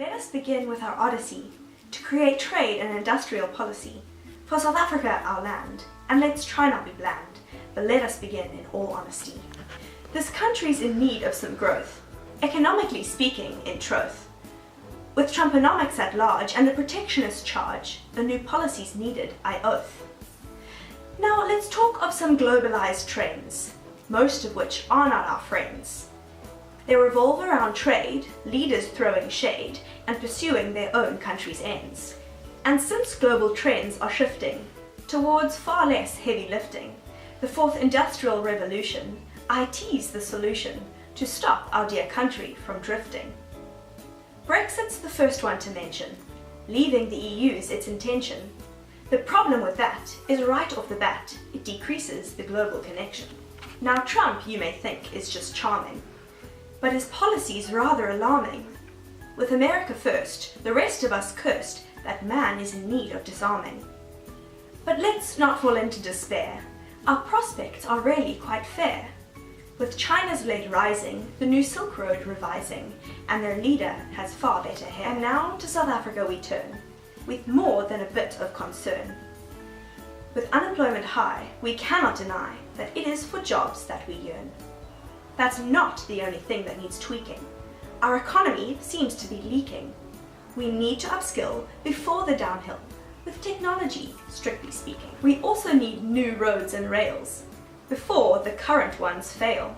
Let us begin with our odyssey to create trade and industrial policy for South Africa, our land. And let's try not be bland, but let us begin in all honesty. This country's in need of some growth, economically speaking, in troth. With Trumponomics at large and the protectionist charge, a new policy's needed, I oath. Now let's talk of some globalized trends, most of which are not our friends. They revolve around trade, leaders throwing shade, and pursuing their own country's ends. And since global trends are shifting towards far less heavy lifting, the fourth industrial revolution, IT's the solution to stop our dear country from drifting. Brexit's the first one to mention, leaving the EU's its intention. The problem with that is right off the bat, it decreases the global connection. Now Trump, you may think, is just charming, but his policy's rather alarming. With America first, the rest of us cursed that man is in need of disarming. But let's not fall into despair. Our prospects are really quite fair. With China's late rising, the new Silk Road revising, and their leader has far better hair. And now to South Africa we turn, with more than a bit of concern. With unemployment high, we cannot deny that it is for jobs that we yearn. That's not the only thing that needs tweaking. Our economy seems to be leaking. We need to upskill before the downhill, with technology, strictly speaking. We also need new roads and rails, before the current ones fail.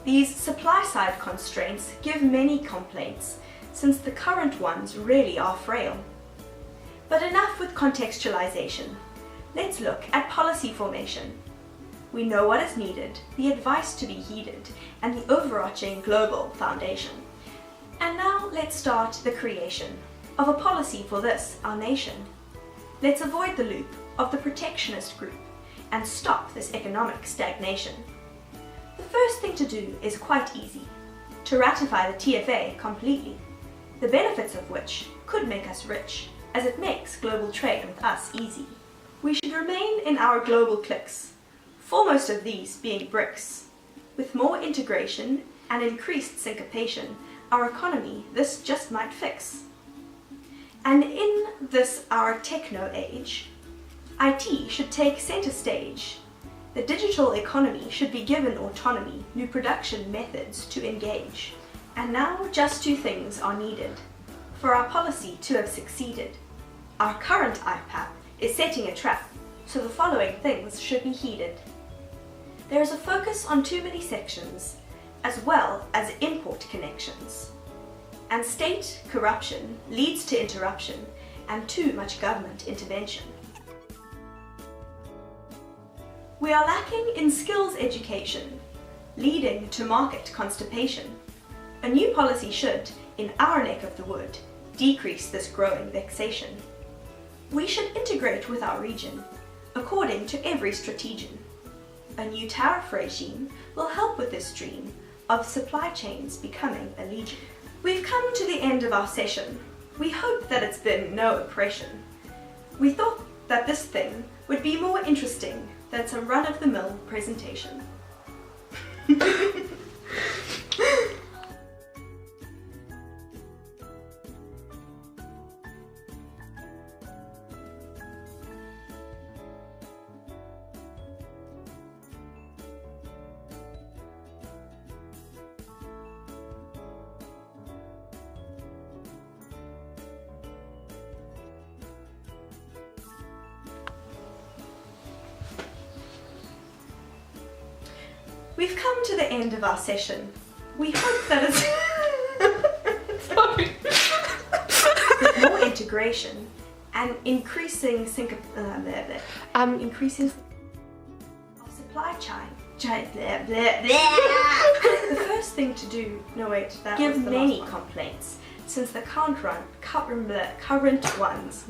These supply-side constraints give many complaints, since the current ones really are frail. But enough with contextualization. Let's look at policy formation. We know what is needed, the advice to be heeded, and the overarching global foundation. And now let's start the creation of a policy for this, our nation. Let's avoid the loop of the protectionist group and stop this economic stagnation. The first thing to do is quite easy, to ratify the TFA completely, the benefits of which could make us rich, as it makes global trade with us easy. We should remain in our global cliques, foremost of these being BRICS. With more integration and increased syncopation, our economy this just might fix. And in this our techno age, IT should take center stage. The digital economy should be given autonomy, new production methods to engage. And now just two things are needed for our policy to have succeeded. Our current IPAP is setting a trap, so the following things should be heeded. There is a focus on too many sections, as well as import connections. And state corruption leads to interruption and too much government intervention. We are lacking in skills education, leading to market constipation. A new policy should, in our neck of the wood, decrease this growing vexation. We should integrate with our region, according to every strategian. A new tariff regime will help with this dream of supply chains becoming a legion. We've come to the end of our session. We hope that it's been no oppression. We thought that this thing would be more interesting than some run-of-the-mill presentation. We've come to the end of our session. We hope that it's sorry. With more integration and increasing increasing of supply chain. The first thing to do, give many complaints, since the current ones